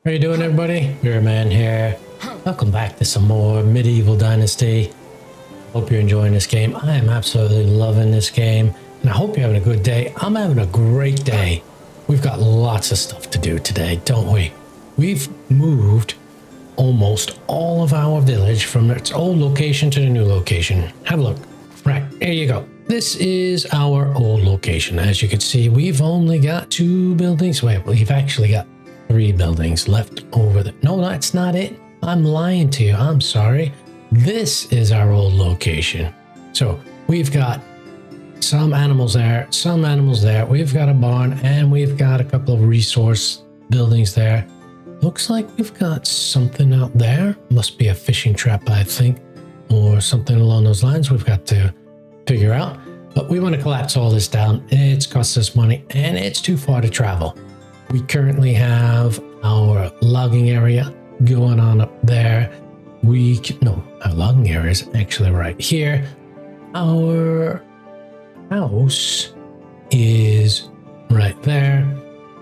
How you doing, everybody? Beerman here. Welcome back to some more Medieval Dynasty. Hope you're enjoying this game. I am absolutely loving this game, and I hope you're having a good day. I'm having a great day. We've got lots of stuff to do today, don't we? We've moved almost all of our village from its old location to the new location. Have a look. Right, here you go. This is our old location. As you can see, we've only got 2 buildings. Wait, we've actually got 3 buildings left over there. No, that's not it. I'm lying to you. I'm sorry. This is our old location. So we've got some animals there, some animals there. We've got a barn and we've got a couple of resource buildings there. Looks like we've got something out there. Must be a fishing trap, I think, or something along those lines. We've got to figure out. But we want to collapse all this down. It's cost us money and it's too far to travel. We currently have our logging area going on up there. Our logging area is actually right here. Our house is right there.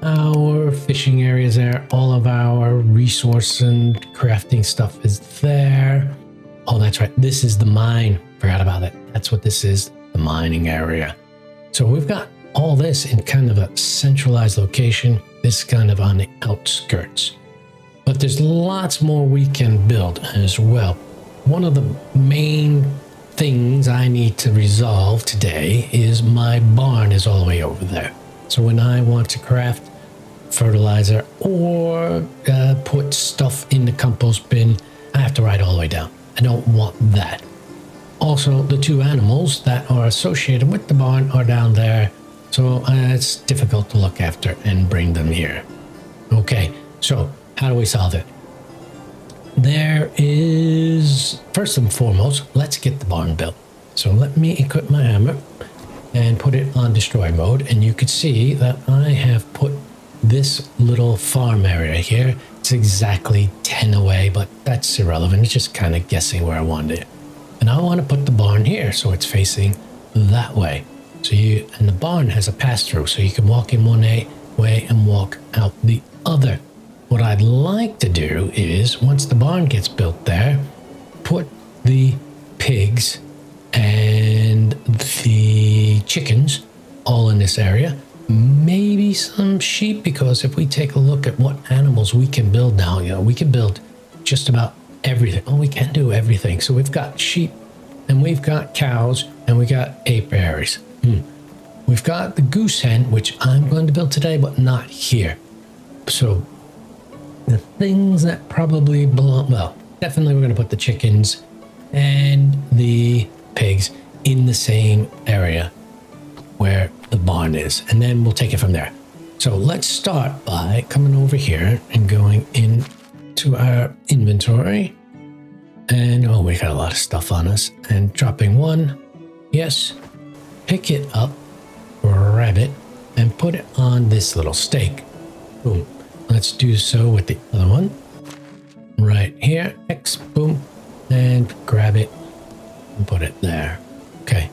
Our fishing area is there. All of our resource and crafting stuff is there. Oh, that's right. This is the mine. Forgot about it. That's what this is, the mining area. So we've got all this in kind of a centralized location. This is kind of on the outskirts. But there's lots more we can build as well. One of the main things I need to resolve today is my barn is all the way over there. So when I want to craft fertilizer or put stuff in the compost bin, I have to ride all the way down. I don't want that. Also, the 2 animals that are associated with the barn are down there. So it's difficult to look after and bring them here. Okay, so how do we solve it? There is, first and foremost, let's get the barn built. So let me equip my hammer and put it on destroy mode. And you can see that I have put this little farm area here. It's exactly 10 away, but that's irrelevant. It's just kind of guessing where I want it. And I want to put the barn here so it's facing that way. And the barn has a pass-through, so you can walk in one way and walk out the other. What I'd like to do is, once the barn gets built there, put the pigs and the chickens all in this area. Maybe some sheep, because if we take a look at what animals we can build now, we can build just about everything. Oh, we can do everything. So we've got sheep and we've got cows and we got apiaries. We've got the goose hen, which I'm going to build today, but not here. So the things that probably belong, well, definitely we're going to put the chickens and the pigs in the same area where the barn is, and then we'll take it from there. So let's start by coming over here and going into our inventory. And oh, we got a lot of stuff on us. And dropping 1, yes, pick it up, grab it, and put it on this little stake. Boom. Let's do so with the other one. Right here, X, boom, and grab it and put it there. Okay.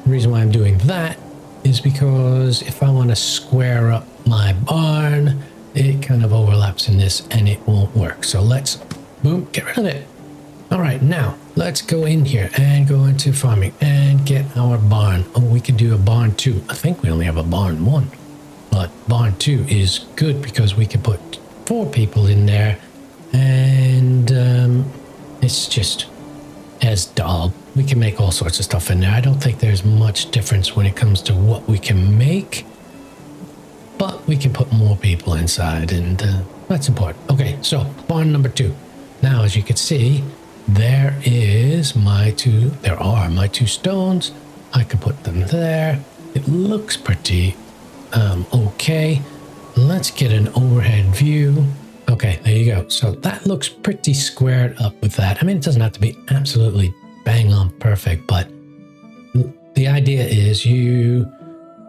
The reason why I'm doing that is because if I want to square up my barn, it kind of overlaps in this and it won't work. So let's, boom, get rid of it. All right, now let's go in here and go into farming and get our barn. Oh, we could do a barn 2. I think we only have a barn 1, but barn 2 is good because we can put 4 people in there, and it's just as dull. We can make all sorts of stuff in there. I don't think there's much difference when it comes to what we can make, but we can put more people inside, and that's important. Okay, so barn number 2. Now, as you can see, there are my 2 stones. I can put them there. It looks pretty okay. Let's get an overhead view. Okay, there you go. So that looks pretty squared up with that. I mean, it doesn't have to be absolutely bang on perfect, but the idea is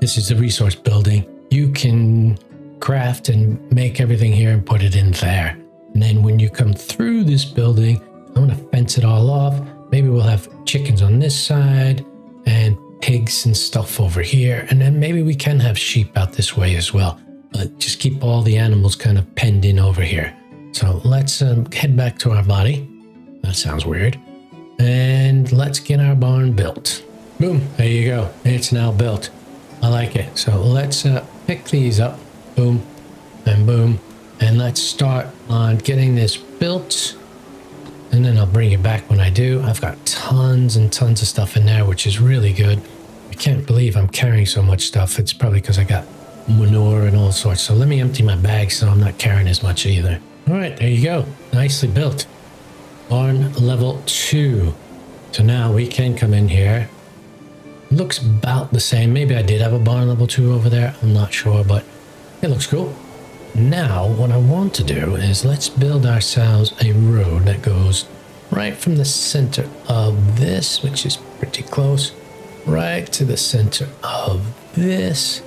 this is the resource building. You can craft and make everything here and put it in there. And then when you come through this building, I'm going to fence it all off. Maybe we'll have chickens on this side and pigs and stuff over here. And then maybe we can have sheep out this way as well. Just keep all the animals kind of penned in over here. So let's head back to our body. That sounds weird. And let's get our barn built. Boom, there you go. It's now built. I like it. So let's pick these up. Boom and boom. And let's start on getting this built. And then I'll bring you back when I do. I've got tons and tons of stuff in there, which is really good. I can't believe I'm carrying so much stuff. It's probably because I got manure and all sorts. So let me empty my bag so I'm not carrying as much either. All right, there you go. Nicely built. Barn level 2. So now we can come in here. Looks about the same. Maybe I did have a barn level 2 over there. I'm not sure, but it looks cool. Now, what I want to do is let's build ourselves a road that goes right from the center of this, which is pretty close, right to the center of this,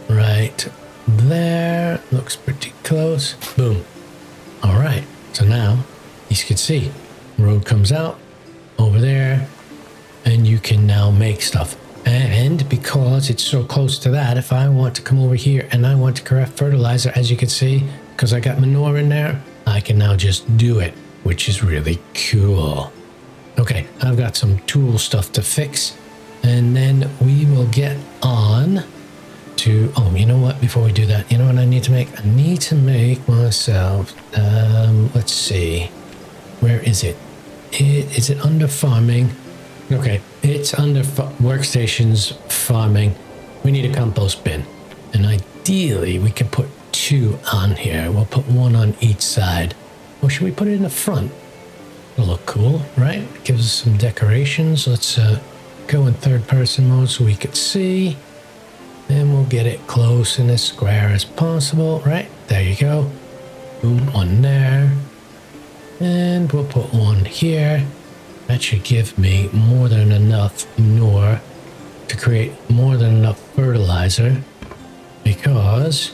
right there. Looks pretty close. Boom. All right. So now, you can see, road comes out over there, and you can now make stuff. And because it's so close to that, if I want to come over here and I want to craft fertilizer, as you can see, because I got manure in there, I can now just do it, which is really cool. Okay, I've got some tool stuff to fix, and then we will get on to, oh, you know what, before we do that, you know what I need to make? I need to make myself, let's see, where is it? Is it under farming? Okay, it's under workstations, farming. We need a compost bin. And ideally, we can put 2 on here. We'll put 1 on each side. Or should we put it in the front? It'll look cool, right? Gives us some decorations. Let's go in third person mode so we can see. And we'll get it close and as square as possible, right? There you go. Boom, 1 there. And we'll put 1 here. That should give me more than enough manure to create more than enough fertilizer, because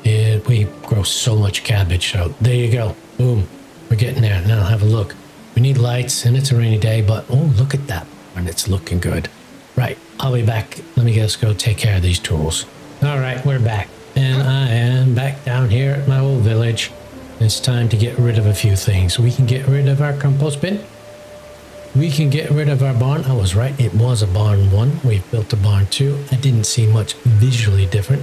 we grow so much cabbage. So there you go. Boom. We're getting there. Now have a look. We need lights, and it's a rainy day, but oh, look at that. And it's looking good. Right. I'll be back. Let me just go take care of these tools. All right. We're back. And I am back down here at my old village. It's time to get rid of a few things. We can get rid of our compost bin. We can get rid of our barn. I was right. It was a barn 1. We built a barn 2. I didn't see much visually different.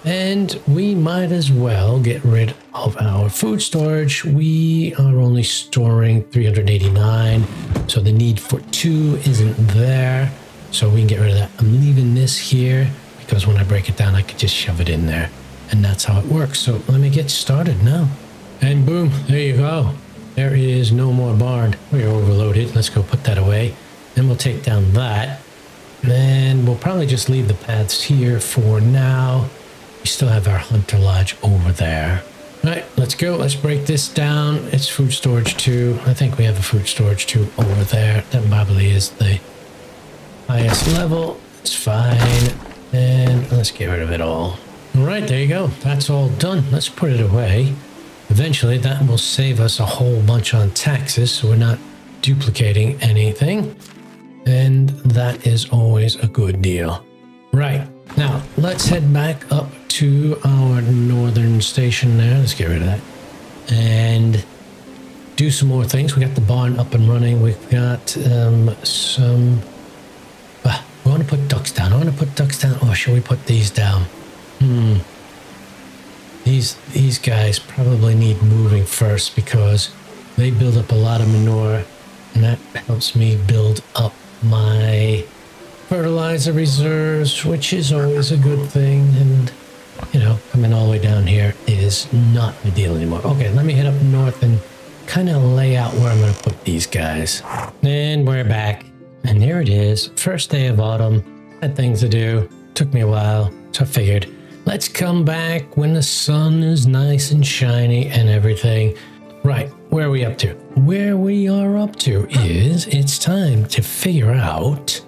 And we might as well get rid of our food storage. We are only storing 389. So the need for 2 isn't there. So we can get rid of that. I'm leaving this here because when I break it down, I could just shove it in there. And that's how it works. So let me get started now. And boom, there you go. There is no more barn. We're overloaded. Let's go put that away. Then we'll take down that. And we'll probably just leave the paths here for now. We still have our hunter lodge over there. All right, let's go. Let's break this down. It's food storage 2. I think we have a food storage 2 over there. That probably is the highest level. It's fine. And let's get rid of it all. All right, there you go. That's all done. Let's put it away. Eventually, that will save us a whole bunch on taxes, so we're not duplicating anything. And that is always a good deal. Right, now let's head back up to our northern station there. Let's get rid of that. And do some more things. We got the barn up and running. We've got some... we want to put ducks down. I want to put ducks down. Or should we put these down? These guys probably need moving first because they build up a lot of manure, and that helps me build up my fertilizer reserves, which is always a good thing. And, you know, coming all the way down here is not ideal anymore. Okay, let me head up north and kind of lay out where I'm going to put these guys. And we're back. And here it is. First day of autumn. Had things to do. Took me a while. So I figured, let's come back when the sun is nice and shiny and everything. Right, where are we up to? Where we are up to is it's time to figure out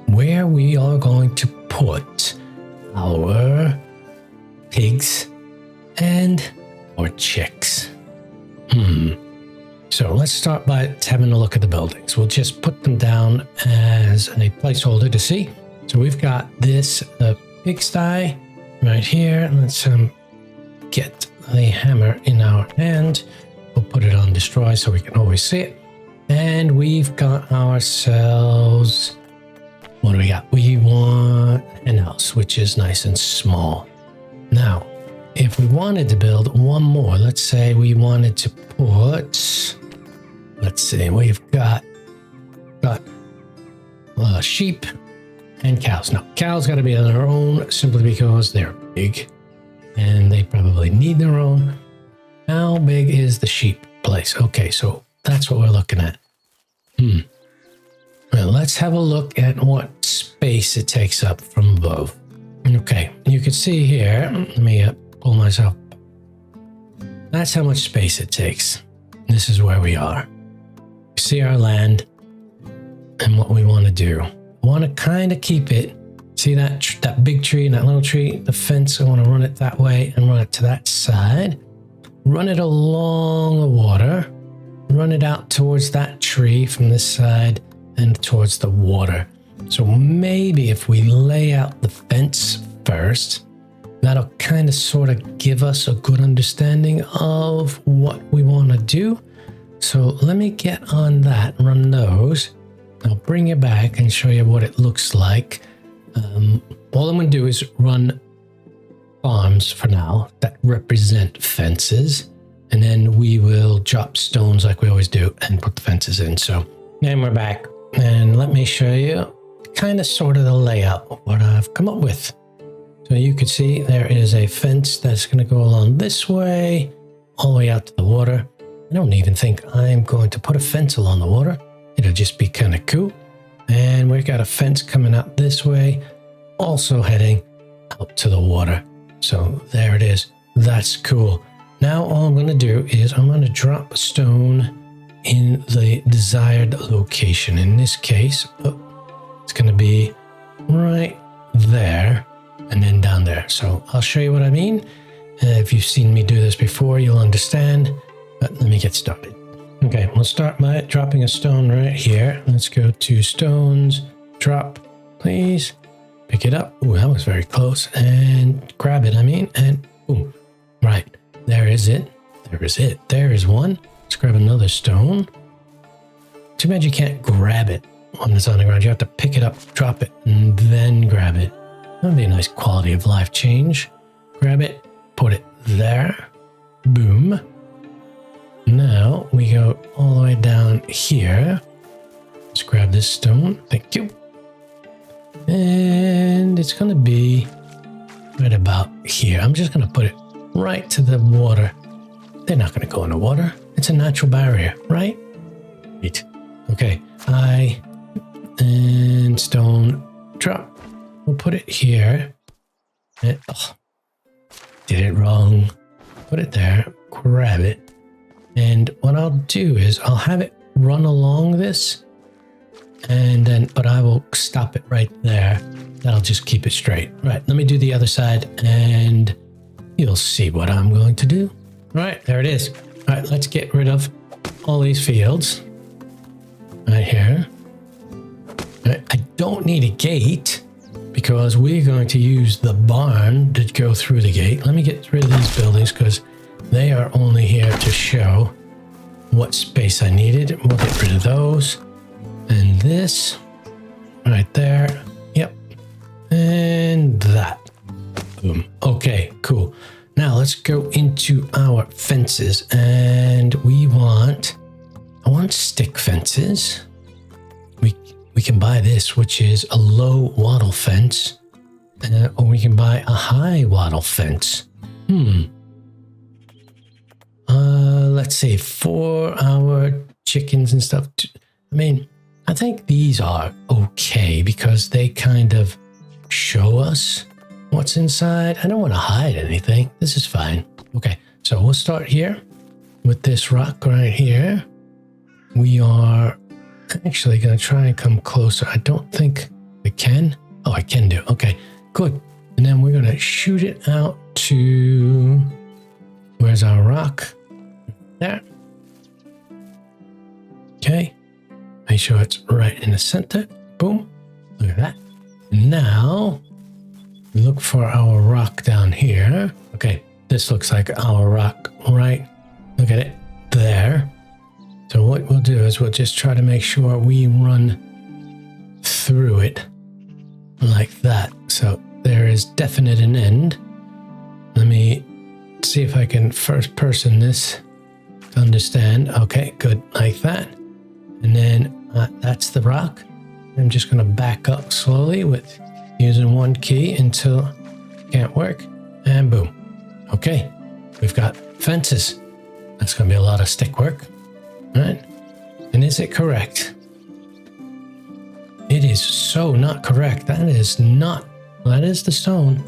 where we are going to put our pigs and our chicks. So let's start by having a look at the buildings. We'll just put them down as a placeholder to see. So we've got this pigsty right here. Let's get the hammer in our hand. We'll put it on destroy so we can always see it. And we've got ourselves, what do we got? We want an house, which is nice and small. Now, if we wanted to build one more, let's say we wanted to put, let's see, we've got sheep and cows. Now, cows got to be on their own simply because they're big and they probably need their own. How big is the sheep place? Okay, so that's what we're looking at. Well, let's have a look at what space it takes up from above. Okay, you can see here, let me pull myself. That's how much space it takes. This is where we are. See our land and what we want to do. Want to kind of keep it. See that big tree and that little tree, the fence, I want to run it that way and run it to that side. Run it along the water. Run it out towards that tree from this side and towards the water. So maybe if we lay out the fence first, that'll kind of sort of give us a good understanding of what we want to do. So let me get on that, run those. I'll bring you back and show you what it looks like. All I'm going to do is run farms for now that represent fences. And then we will drop stones like we always do and put the fences in. So then we're back. And let me show you kind of sort of the layout of what I've come up with. So you can see there is a fence that's going to go along this way, all the way out to the water. I don't even think I'm going to put a fence along the water. It'll just be kind of cool. And we've got a fence coming out this way, also heading out to the water. So there it is. That's cool. Now all I'm going to do is I'm going to drop a stone in the desired location. In this case, it's going to be right there and then down there. So I'll show you what I mean. If you've seen me do this before, you'll understand. But let me get started. Okay, we'll start by dropping a stone right here. Let's go to stones, drop, please. Pick it up. Oh, that was very close. And grab it, and boom. Right, there is it. There is it. There is one. Let's grab another stone. Too bad you can't grab it when it's on the ground. You have to pick it up, drop it, and then grab it. That'd be a nice quality of life change. Grab it, put it there. Boom. Now we go all the way down here. Let's grab this stone. Thank you. And it's going to be right about here. I'm just going to put it right to the water. They're not going to go in the water. It's a natural barrier, right? Right. Okay. And stone drop. We'll put it here. And, did it wrong. Put it there. Grab it. And what I'll do is I'll have it run along this. And then, but I will stop it right there. That'll just keep it straight. Right. Let me do the other side and you'll see what I'm going to do. All right. There it is. All right. Let's get rid of all these fields. Right here. Right, I don't need a gate because we're going to use the barn to go through the gate. Let me get rid of these buildings because they are only here to show what space I needed. We'll get rid of those. And this right there. Yep. And that. Boom. Okay, cool. Now let's go into our fences and I want stick fences. We can buy this, which is a low wattle fence, or we can buy a high wattle fence. Let's see, for our chickens and stuff. I think these are okay because they kind of show us what's inside. I don't want to hide anything. This is fine. Okay, so we'll start here with this rock right here. We are actually going to try and come closer. I don't think we can. Oh, I can do. Okay, good. And then we're going to shoot it out to... Where's our rock? There. Okay. Make sure it's right in the center. Boom. Look at that. Now, look for our rock down here. Okay, this looks like our rock, right? Look at it there. So what we'll do is we'll just try to make sure we run through it like that. So there is definite an end. Let me see if I can first person this to understand. Okay, good, like that. And then that's the rock. I'm just going to back up slowly with using one key until it can't work. And boom. Okay, we've got fences. That's going to be a lot of stick work. All right. And is it correct? It is so not correct. That is not. That is the stone.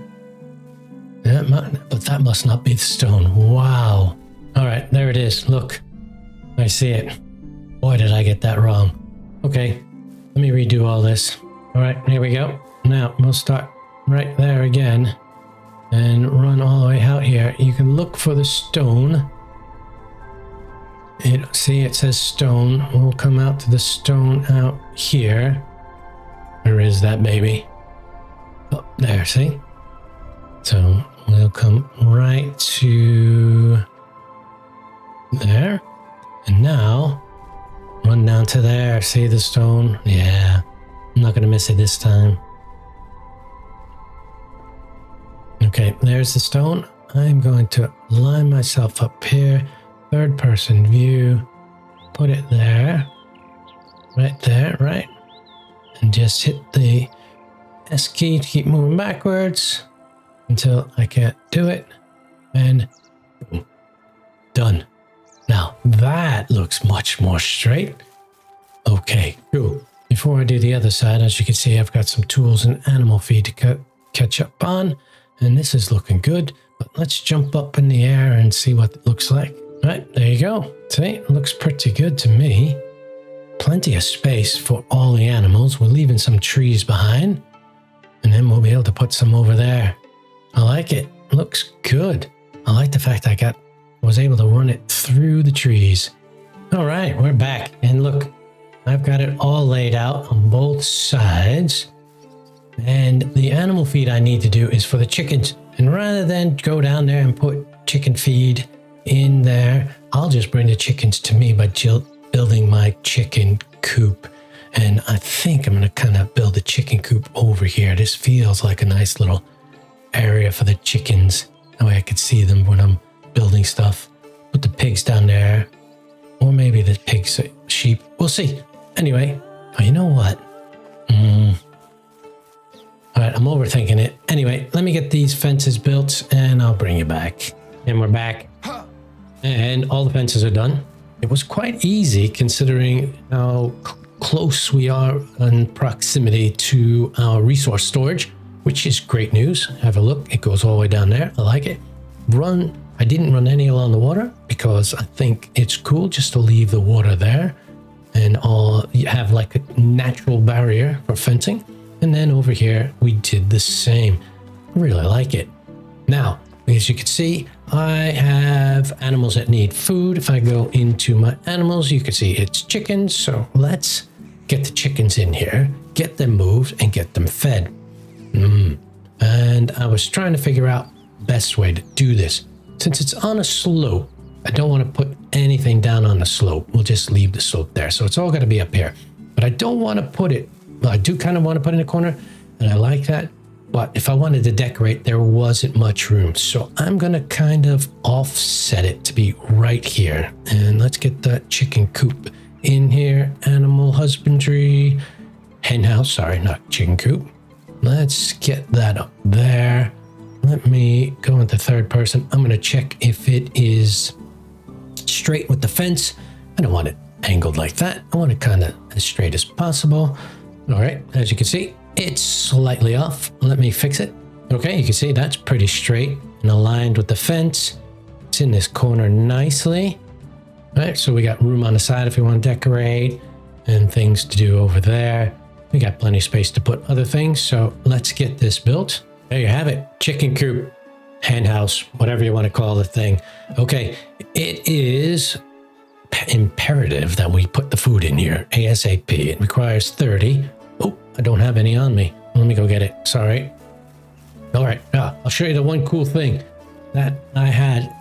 But that must not be the stone. Wow. All right, there it is. Look, I see it. Boy, did I get that wrong. Okay, let me redo all this. All right, here we go. Now we'll start right there again and run all the way out here. You can look for the stone. See, it says stone. We'll come out to the stone out here. Where is that baby? Oh, there, see? So we'll come right to there. And now run down to there. See the stone? Yeah, I'm not going to miss it this time. Okay, there's the stone. I'm going to line myself up here. Third person view. Put it there. Right there, right? And just hit the S key to keep moving backwards until I can't do it. And boom. Done. Now that looks much more straight. Okay, cool. Before I do the other side, as you can see, I've got some tools and animal feed to catch up on. And this is looking good. But let's jump up in the air and see what it looks like. All right, there you go. See, it looks pretty good to me. Plenty of space for all the animals. We're leaving some trees behind. And then we'll be able to put some over there. I like it. Looks good. I like the fact I was able to run it through the trees. All right, we're back. And look, I've got it all laid out on both sides. And the animal feed I need to do is for the chickens. And rather than go down there and put chicken feed in there, I'll just bring the chickens to me by building my chicken coop. And I think I'm going to kind of build a chicken coop over here. This feels like a nice little area for the chickens. That way I could see them when I'm building stuff. Put the pigs down there. Or maybe the pigs, sheep. We'll see. Anyway, oh, you know what? All right, I'm overthinking it. Anyway, let me get these fences built and I'll bring you back. And we're back. And all the fences are done. It was quite easy considering how close we are in proximity to our resource storage, which is great news. Have a look. It goes all the way down there. I like it. I didn't run any along the water because I think it's cool just to leave the water there and you have like a natural barrier for fencing. And then over here, we did the same. I really like it. Now, as you can see, I have animals that need food. If I go into my animals, you can see it's chickens. So let's get the chickens in here, get them moved and get them fed. And I was trying to figure out the best way to do this. Since it's on a slope, I don't want to put anything down on the slope. We'll just leave the slope there. So it's all going to be up here. But I don't want to put it, well, I do kind of want to put it in a corner, and I like that. But if I wanted to decorate, there wasn't much room. So I'm going to kind of offset it to be right here. And let's get that chicken coop in here. Animal husbandry, hen house, sorry, not chicken coop. Let's get that up there. Let me go into third person. I'm going to check if it is straight with the fence. I don't want it angled like that. I want it kind of as straight as possible. All right, as you can see, it's slightly off. Let me fix it. Okay, you can see that's pretty straight and aligned with the fence. It's in this corner nicely. All right, so we got room on the side if we want to decorate and things to do over there. We got plenty of space to put other things. So let's get this built. There you have it. Chicken coop, hen house, whatever you want to call the thing. Okay, it is imperative that we put the food in here ASAP. It requires 30. Oh, I don't have any on me. Let me go get it. Sorry. All right, I'll show you the one cool thing. that I had.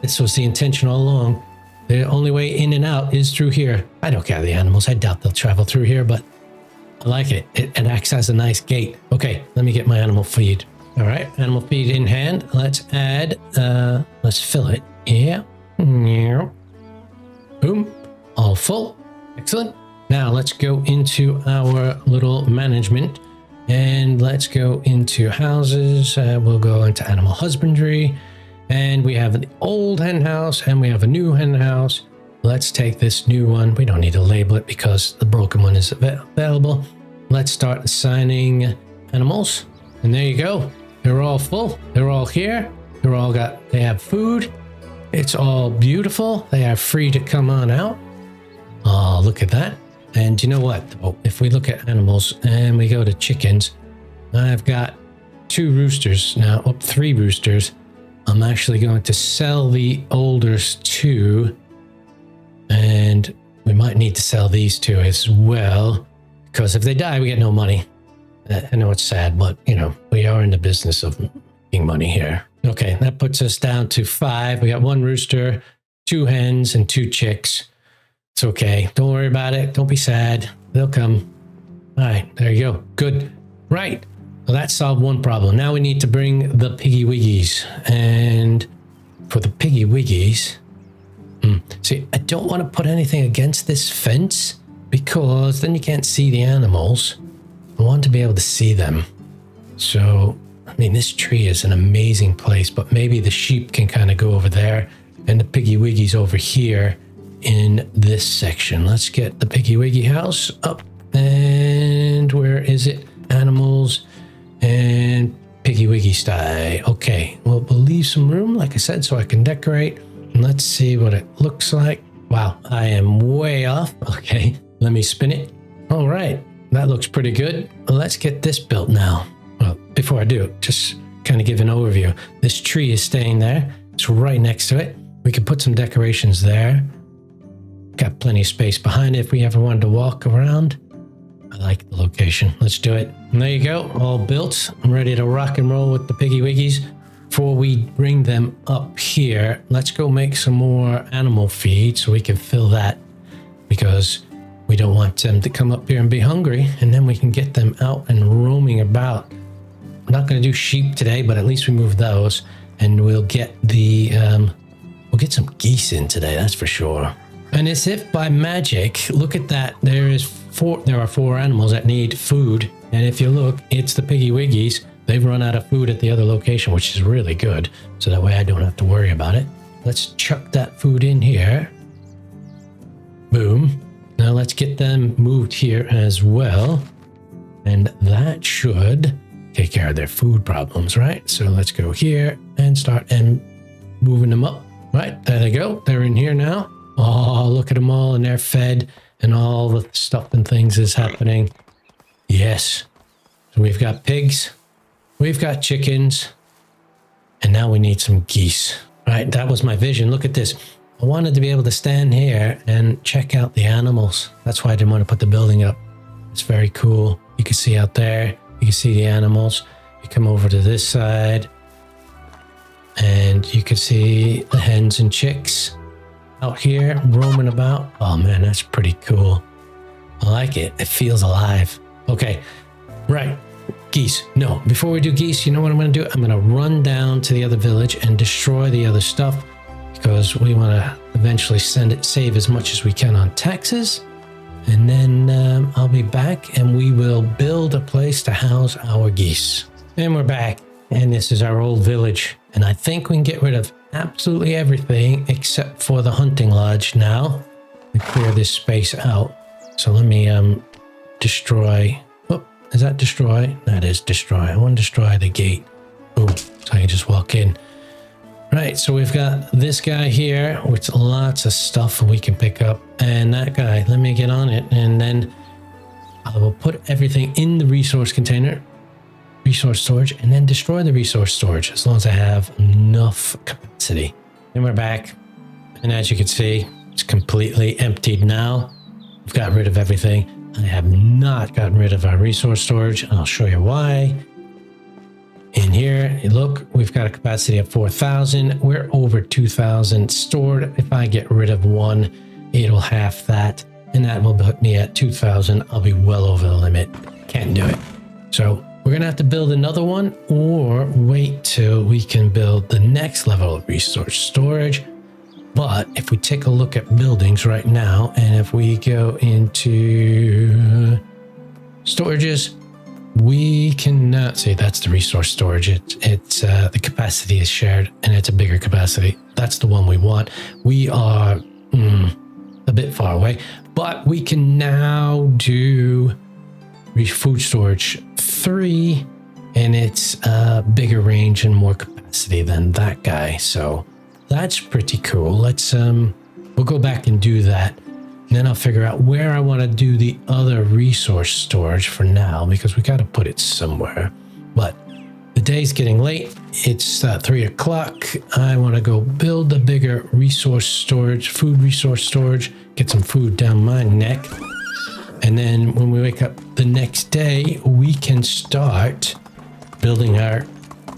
This was the intention all along. The only way in and out is through here. I don't care the animals. I doubt they'll travel through here, but I like it. It acts as a nice gate. Okay, let me get my animal feed. All right, animal feed in hand. Let's add, let's fill it. Yeah. Boom. All full. Excellent. Now let's go into our little management and let's go into houses. We'll go into animal husbandry and we have an old hen house and we have a new hen house. Let's take this new one. We don't need to label it because the broken one is available. Let's start assigning animals. And there you go. They're all full. They're all here. They have food. It's all beautiful. They are free to come on out. Oh, look at that. And you know what? If we look at animals and we go to chickens, I've got 2 roosters now, 3 roosters. I'm actually going to sell the olders 2. And we might need to sell these 2 as well, because if they die, we get no money. I know it's sad, but you know, we are in the business of making money here. Okay, that puts us down to 5. We got 1 rooster, 2 hens, and 2 chicks. It's okay. Don't worry about it. Don't be sad. They'll come. All right, there you go. Good. Right. Well, that solved one problem. Now we need to bring the piggy wiggies. And for the piggy wiggies, see, I don't want to put anything against this fence because then you can't see the animals. I want to be able to see them. So, I mean, this tree is an amazing place, but maybe the sheep can kind of go over there and the piggy wiggies over here in this section. Let's get the piggy wiggy house up. And where is it? Animals and piggy wiggy sty. Okay, well, we'll leave some room, like I said, so I can decorate. And let's see what it looks like. Wow, I am way off. Okay, let me spin it. All right, that looks pretty good. Well, let's get this built now. Well, before I do, just kind of give an overview. This tree is staying there. It's right next to it. We can put some decorations there. Got plenty of space behind it if we ever wanted to walk around. I like the location. Let's do it. And there you go, all built. I'm ready to rock and roll with the piggy wiggies. Before we bring them up here, let's go make some more animal feed so we can fill that, because we don't want them to come up here and be hungry, and then we can get them out and roaming about. We're not going to do sheep today, but at least we move those, and we'll get the we'll get some geese in today, that's for sure. And as if by magic, look at that. There are 4 animals that need food, and if you look, it's the piggy wiggies. They've run out of food at the other location, which is really good. So that way I don't have to worry about it. Let's chuck that food in here. Boom. Now let's get them moved here as well. And that should take care of their food problems, right? So let's go here and start moving them up. Right, there they go. They're in here now. Oh, look at them all, and they're fed, and all the stuff and things is happening. Yes. So we've got pigs. We've got chickens, and now we need some geese. Right, that was my vision. Look at this. I wanted to be able to stand here and check out the animals. That's why I didn't want to put the building up. It's very cool. You can see out there, you can see the animals. You come over to this side, and you can see the hens and chicks out here roaming about. Oh man, that's pretty cool. I like it. It feels alive. Okay, right. Geese. No, before we do geese, you know what I'm going to do? I'm going to run down to the other village and destroy the other stuff, because we want to eventually save as much as we can on taxes. And then I'll be back and we will build a place to house our geese. And we're back. And this is our old village. And I think we can get rid of absolutely everything except for the hunting lodge now. We clear this space out. So let me destroy. Oh, is that destroy? That is destroy. I want to destroy the gate. Boom. So I can just walk in. Right, so we've got this guy here with lots of stuff we can pick up. And that guy, let me get on it. And then I will put everything in the resource container, resource storage, and then destroy the resource storage as long as I have enough capacity. And we're back. And as you can see, it's completely emptied now. We've got rid of everything. I have not gotten rid of our resource storage. I'll show you why. In here. Look, we've got a capacity of 4,000. We're over 2,000 stored. If I get rid of one, it'll half that, and that will put me at 2,000. I'll be well over the limit. Can't do it. So we're gonna have to build another one, or wait till we can build the next level of resource storage. But if we take a look at buildings right now, and if we go into storages, we cannot see. That's the resource storage. It's the capacity is shared, and it's a bigger capacity. That's the one we want. We are a bit far away, but we can now do food storage 3, and it's a bigger range and more capacity than that guy. So that's pretty cool. Let's we'll go back and do that. And then I'll figure out where I want to do the other resource storage for now, because we got to put it somewhere. But the day's getting late. It's 3 o'clock. I want to go build a bigger resource storage, food resource storage, get some food down my neck. And then when we wake up the next day, we can start building our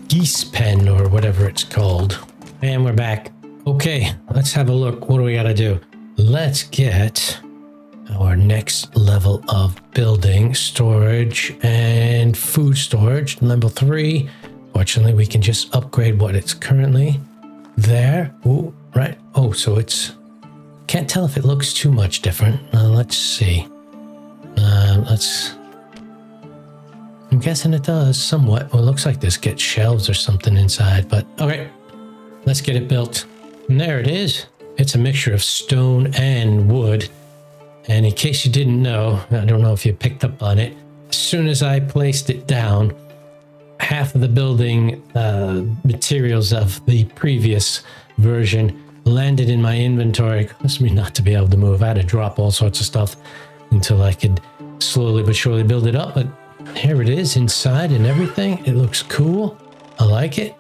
geese pen or whatever it's called. And we're back. Okay, let's have a look. What do we got to do? Let's get our next level of building, storage and food storage, level 3. Fortunately, we can just upgrade what it's currently there. Ooh, right. Oh, so it's... Can't tell if it looks too much different. Let's see. I'm guessing it does somewhat. Well, it looks like this gets shelves or something inside, but okay. Let's get it built. And there it is. It's a mixture of stone and wood. And in case you didn't know, I don't know if you picked up on it, as soon as I placed it down, half of the building materials of the previous version landed in my inventory. It caused me not to be able to move. I had to drop all sorts of stuff until I could slowly but surely build it up. But here it is inside and everything. It looks cool. I like it.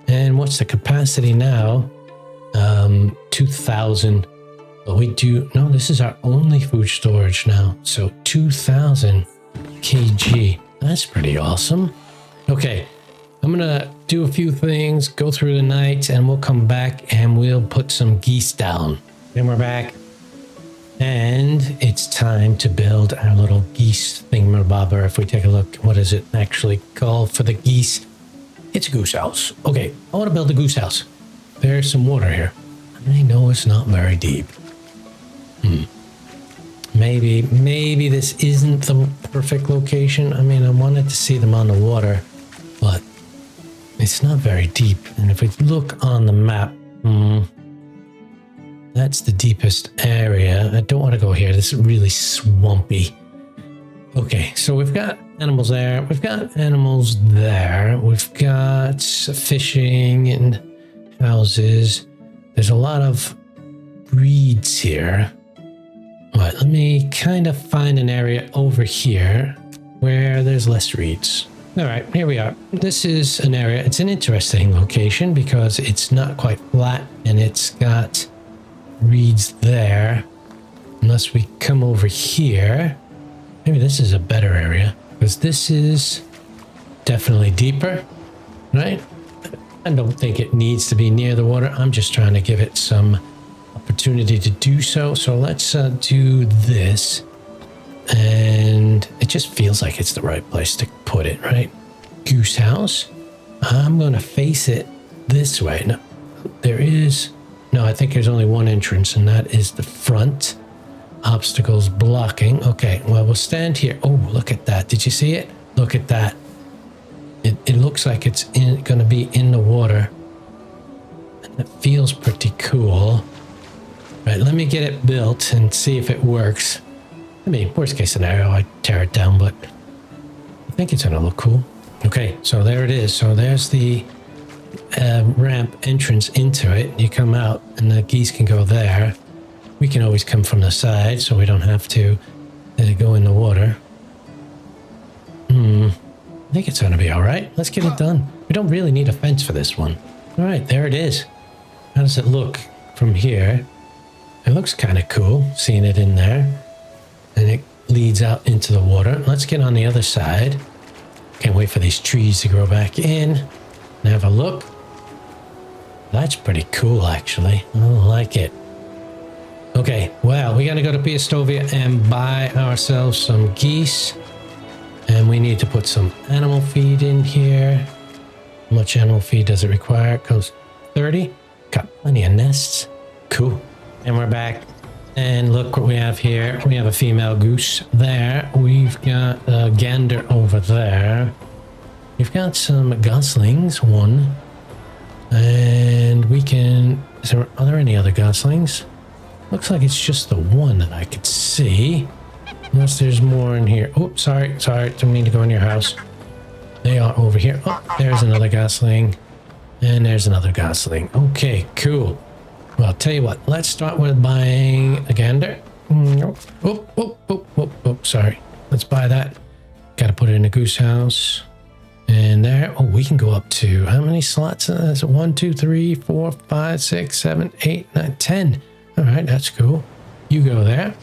And what's the capacity now? 2,000. But we do, no, this is our only food storage now. So 2,000 kg. That's pretty awesome. Okay, I'm gonna do a few things, go through the night, and we'll come back and we'll put some geese down. Then we're back. And it's time to build our little geese thingamabobber. If we take a look, what is it actually called for the geese? It's a goose house. Okay, I want to build a goose house. There's some water here. I know it's not very deep. Maybe this isn't the perfect location. I mean, I wanted to see them on the water, but it's not very deep. And if we look on the map, that's the deepest area. I don't want to go here. This is really swampy. Okay, so we've got animals there. We've got animals there. We've got fishing and houses. There's a lot of reeds here. All right, let me kind of find an area over here where there's less reeds. All right, here we are. This is an area. It's an interesting location because it's not quite flat and it's got reeds there. Unless we come over here. Maybe this is a better area because this is definitely deeper, right? I don't think it needs to be near the water. I'm just trying to give it some opportunity to do so. So let's do this. And it just feels like it's the right place to put it, right? Goose house. I'm going to face it this way. No, I think there's only one entrance, and that is the front. Obstacles blocking. Okay, well, we'll stand here. Oh, look at that. Did you see it? Look at that. It looks like it's going to be in the water. And it feels pretty cool. Right, let me get it built and see if it works. I mean, worst case scenario, I tear it down, but I think it's going to look cool. Okay, so there it is. So there's the ramp entrance into it. You come out and the geese can go there. We can always come from the side so we don't have to go in the water. I think it's going to be all right. Let's get it done. We don't really need a fence for this one. All right, there it is. How does it look from here? It looks kind of cool seeing it in there. And it leads out into the water. Let's get on the other side. Can't wait for these trees to grow back in. and have a look. That's pretty cool, actually. I like it. Okay, well, we gotta go to Piastovia and buy ourselves some geese. And we need to put some animal feed in here. How much animal feed does it require? It goes 30. Got plenty of nests. Cool. And we're back. And look what we have here. We have a female goose there. We've got a gander over there. We've got some goslings. One. And we can... Are there any other goslings? Looks like it's just the one that I could see. Unless there's more in here. Oh, sorry. Didn't mean to go in your house. They are over here. Oh, there's another gosling. And there's another gosling. Okay, cool. Well, I'll tell you what. Let's start with buying a gander. Oh, sorry. Let's buy that. Got to put it in a goose house. And there. Oh, we can go up to... How many slots? That's 1, 2, 3, 4, 5, 6, 7, 8, 9, 10. All right, that's cool. You go there.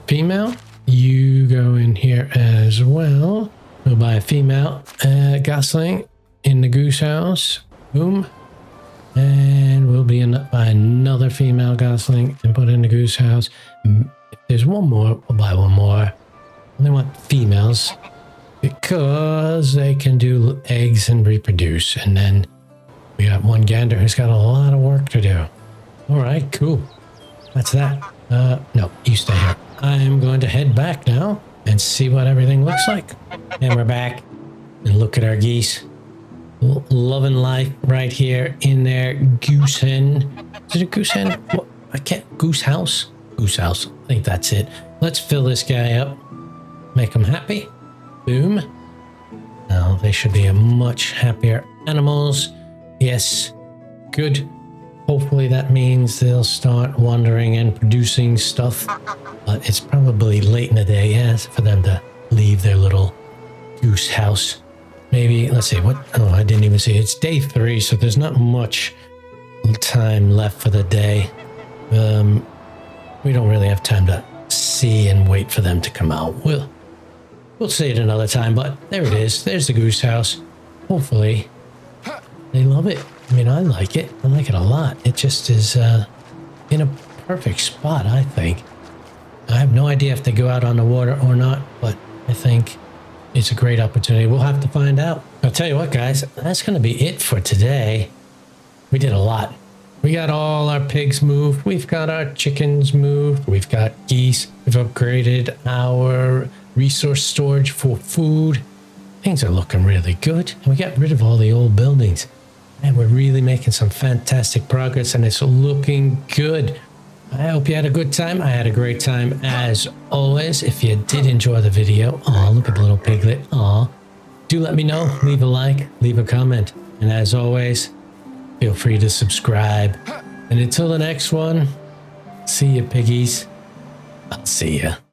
Female. You go in here as well. We'll buy a female gosling in the goose house. Boom. And we'll buy another female gosling and put in the goose house. If there's one more, we'll buy one more. And they want females because they can do eggs and reproduce. And then we got one gander who's got a lot of work to do. All right, cool. That's that. No, you stay here. I'm going to head back now and see what everything looks like. And we're back. And look at our geese. Loving life right here in their goose hen. Is it a goose hen? What? I can't. Goose house? Goose house. I think that's it. Let's fill this guy up. Make them happy. Boom. Now they should be a much happier animals. Yes. Good. Hopefully that means they'll start wandering and producing stuff. But it's probably late in the day, yes, for them to leave their little goose house. Maybe, let's see, what? Oh, I didn't even see. It's day 3, so there's not much time left for the day. We don't really have time to see and wait for them to come out. We'll see it another time, but there it is. There's the goose house. Hopefully they love it. I mean, I like it. I like it a lot. It just is in a perfect spot, I think. I have no idea if they go out on the water or not, but I think it's a great opportunity. We'll have to find out. I'll tell you what, guys, that's going to be it for today. We did a lot. We got all our pigs moved. We've got our chickens moved. We've got geese. We've upgraded our resource storage for food. Things are looking really good. And we got rid of all the old buildings. And we're really making some fantastic progress, and it's looking good. I hope you had a good time. I had a great time as always. If you did enjoy the video, aw, look at the little piglet. Aw, do let me know. Leave a like, leave a comment. And as always, feel free to subscribe. And until the next one, see you, piggies. I'll see ya.